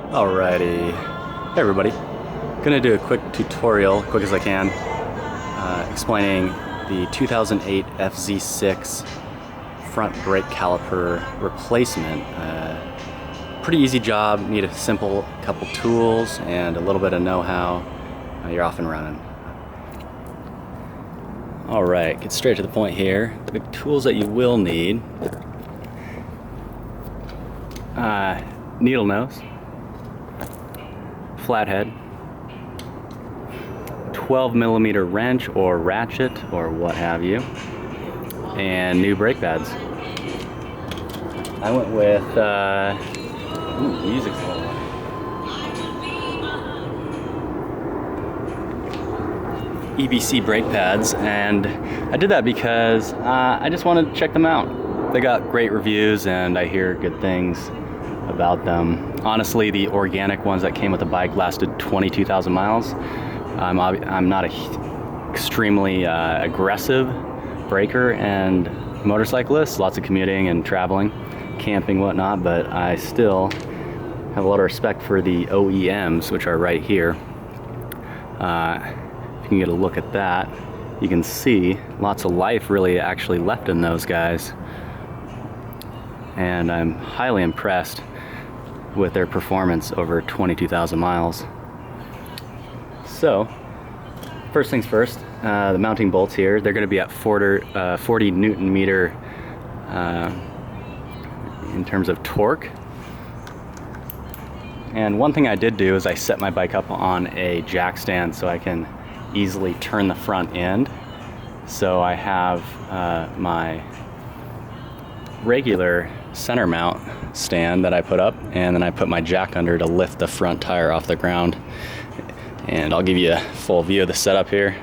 Alrighty, hey everybody. Gonna do a quick tutorial, quick as I can, explaining the 2008 FZ6 front brake caliper replacement. Pretty easy job, need a simple couple tools and a little bit of know-how. You're off and running. Alright, get straight to the point here. The tools that you will need. Needle nose, flathead, 12mm wrench or ratchet or what have you, and new brake pads. I went with music's a little loud. EBC brake pads, and I did that because I just wanted to check them out. They got great reviews and I hear good things about them. Honestly, the organic ones that came with the bike lasted 22,000 miles. I'm not a extremely aggressive braker and motorcyclist, lots of commuting and traveling, camping, whatnot, but I still have a lot of respect for the OEMs, which are right here. If you can get a look at that, you can see lots of life really actually left in those guys. And I'm highly impressed with their performance over 22,000 miles. So, first things first, the mounting bolts here, they're going to be at 40 Newton meter in terms of torque. And one thing I did do is I set my bike up on a jack stand so I can easily turn the front end. So I have my regular center mount stand that I put up, and then I put my jack under to lift the front tire off the ground. And I'll give you a full view of the setup here.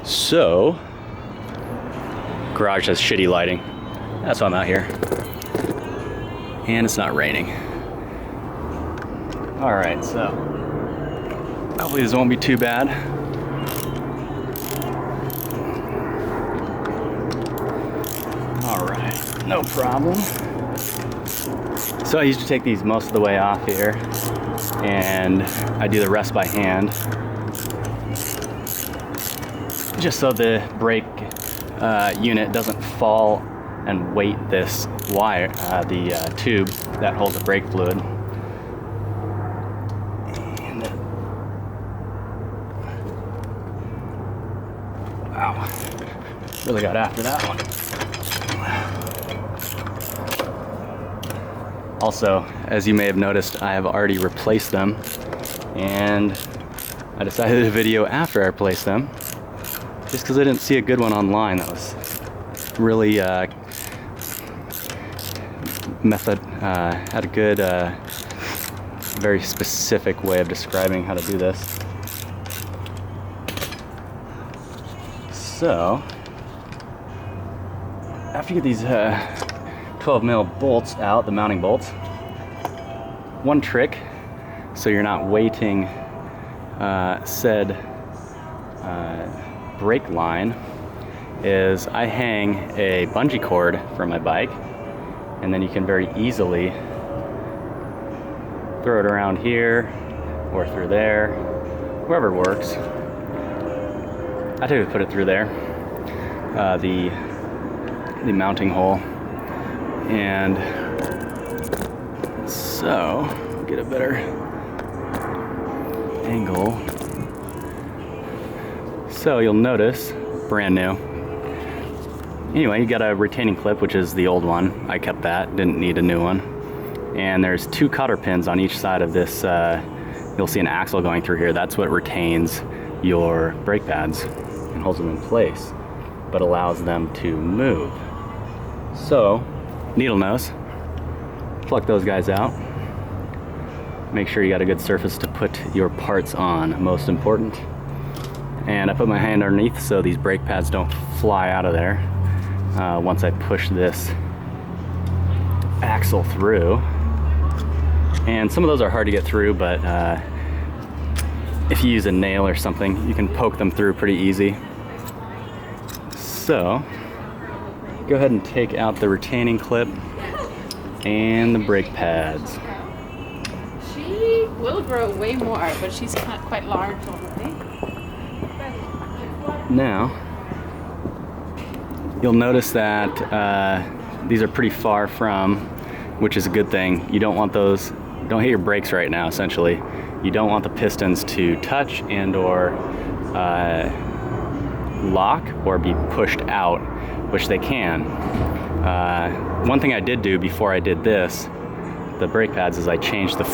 So, garage has shitty lighting. That's why I'm out here. And it's not raining. Alright, so hopefully this won't be too bad. Alright, no problem. So I used to take these most of the way off here, and I do the rest by hand, just so the brake unit doesn't fall and weight this wire, the tube that holds the brake fluid. And wow, really got after that one. Also, as you may have noticed, I have already replaced them, and I decided to video after I replaced them, just because I didn't see a good one online that was really had a good, very specific way of describing how to do this. So, after you get these 12mm bolts out, the mounting bolts, one trick so you're not weighting said brake line is I hang a bungee cord from my bike, and then you can very easily throw it around here or through there, wherever works. I tend to put it through there, the mounting hole. And so, get a better angle. So you'll notice, brand new. Anyway, you got a retaining clip, which is the old one. I kept that, didn't need a new one. And there's two cotter pins on each side of this. You'll see an axle going through here. That's what retains your brake pads and holds them in place, but allows them to move. So, needle nose, pluck those guys out. Make sure you got a good surface to put your parts on, most important. And I put my hand underneath so these brake pads don't fly out of there once I push this axle through. And some of those are hard to get through, but if you use a nail or something, you can poke them through pretty easy. So, go ahead and take out the retaining clip. And the brake pads. She will grow way more, but she's quite large already. Now, you'll notice that these are pretty far from, which is a good thing. You don't want those, don't hit your brakes right now, essentially. You don't want the pistons to touch and or lock or be pushed out, which they can. One thing I did do before I did this, the brake pads, is I changed the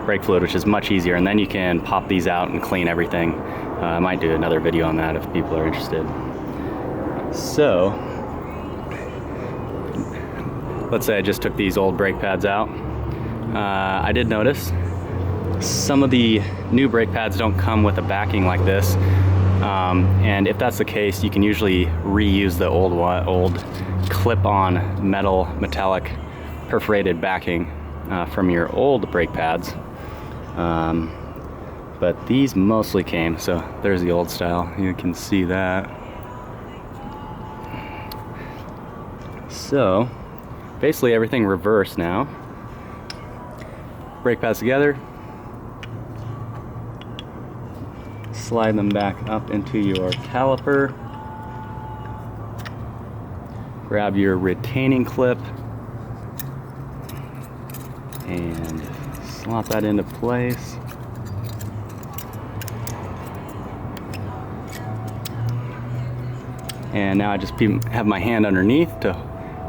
brake fluid, which is much easier, and then you can pop these out and clean everything. I might do another video on that if people are interested. So, let's say I just took these old brake pads out. I did notice some of the new brake pads don't come with a backing like this, and if that's the case, you can usually reuse the old clip-on metallic perforated backing from your old brake pads. But these mostly came, so there's the old style. You can see that. So basically everything reversed now. Brake pads together. Slide them back up into your caliper. Grab your retaining clip and slot that into place. And now I just have my hand underneath to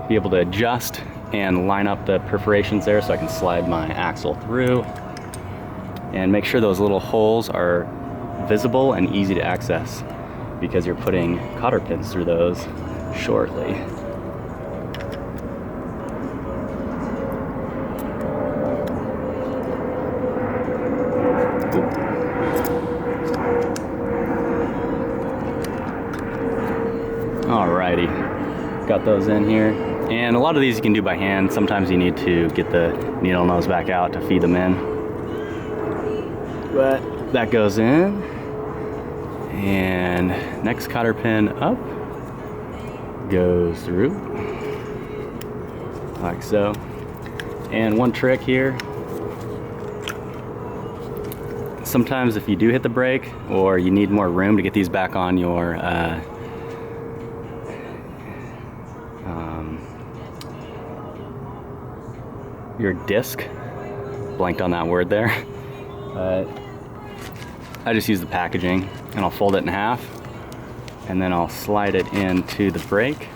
be able to adjust and line up the perforations there so I can slide my axle through and make sure those little holes are visible and easy to access, because you're putting cotter pins through those shortly. Alrighty, got those in here. And a lot of these you can do by hand. Sometimes you need to get the needle nose back out to feed them in. But that goes in. And next cotter pin up goes through, like so. And one trick here, sometimes if you do hit the brake or you need more room to get these back on your disc, blanked on that word there, I just use the packaging and I'll fold it in half and then I'll slide it into the brake,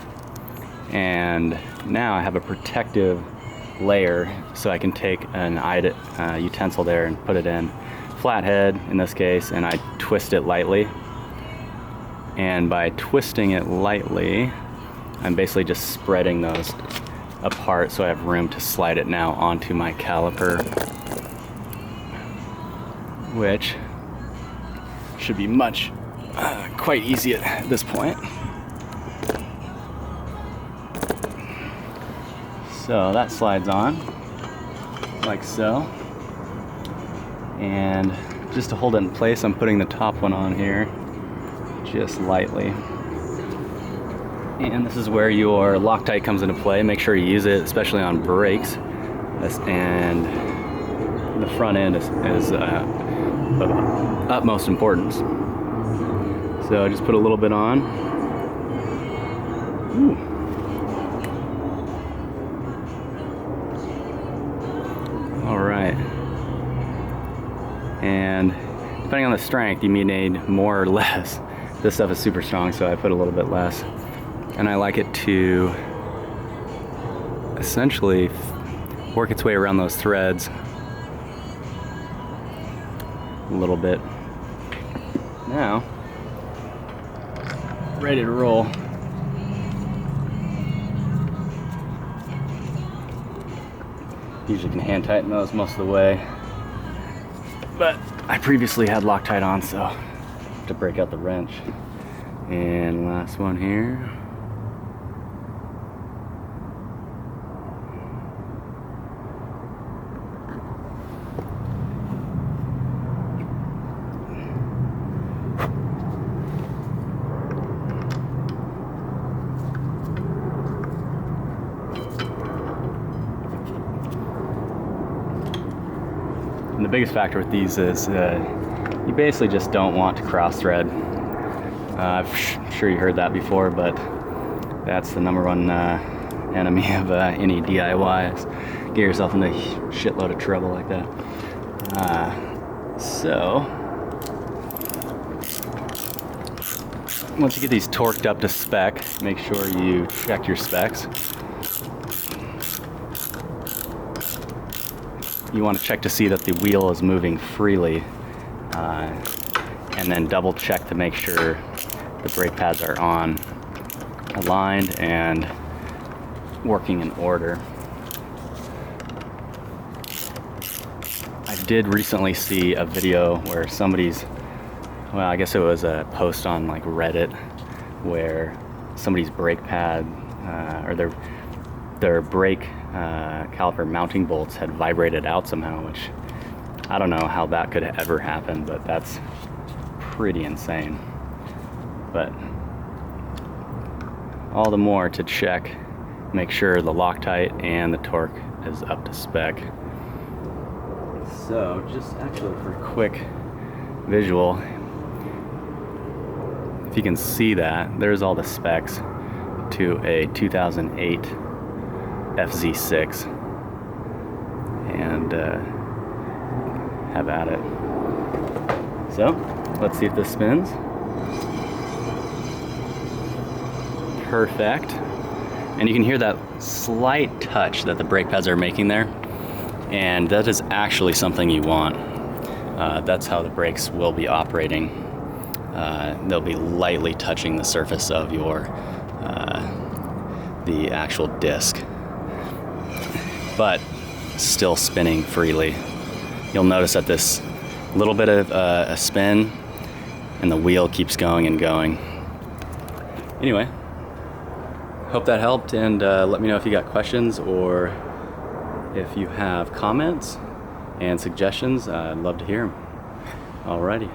and now I have a protective layer so I can take an utensil there and put it in, flathead in this case, and I twist it lightly. And by twisting it lightly, I'm basically just spreading those apart so I have room to slide it now onto my caliper, which should be quite easy at this point. So that slides on like so, and just to hold it in place, I'm putting the top one on here just lightly. And this is where your Loctite comes into play. Make sure you use it, especially on brakes. And the front end is of utmost importance. So I just put a little bit on. Ooh. All right. And depending on the strength, you may need more or less. This stuff is super strong, so I put a little bit less. And I like it to essentially work its way around those threads a little bit. Now, ready to roll. Usually can hand tighten those most of the way, but I previously had Loctite on, so I have to break out the wrench. And last one here. And the biggest factor with these is you basically just don't want to cross thread. I'm sure you heard that before, but that's the number one enemy of any DIY, is get yourself into a shitload of trouble like that. So once you get these torqued up to spec, make sure you check your specs. You want to check to see that the wheel is moving freely, and then double check to make sure the brake pads are on, aligned, and working in order. I did recently see a video where well, I guess it was a post on like Reddit, where somebody's brake pad or their brake caliper mounting bolts had vibrated out somehow, which I don't know how that could ever happen, but that's pretty insane. But all the more to check, make sure the Loctite and the torque is up to spec. So just actually for a quick visual, if you can see that, there's all the specs to a 2008 FZ6, and have at it. So let's see if this spins. Perfect. And you can hear that slight touch that the brake pads are making there, and that is actually something you want. That's how the brakes will be operating. They'll be lightly touching the surface of the actual disc, but still spinning freely. You'll notice that this little bit of a spin, and the wheel keeps going and going. Anyway, hope that helped, and let me know if you got questions or if you have comments and suggestions. I'd love to hear them. Alrighty.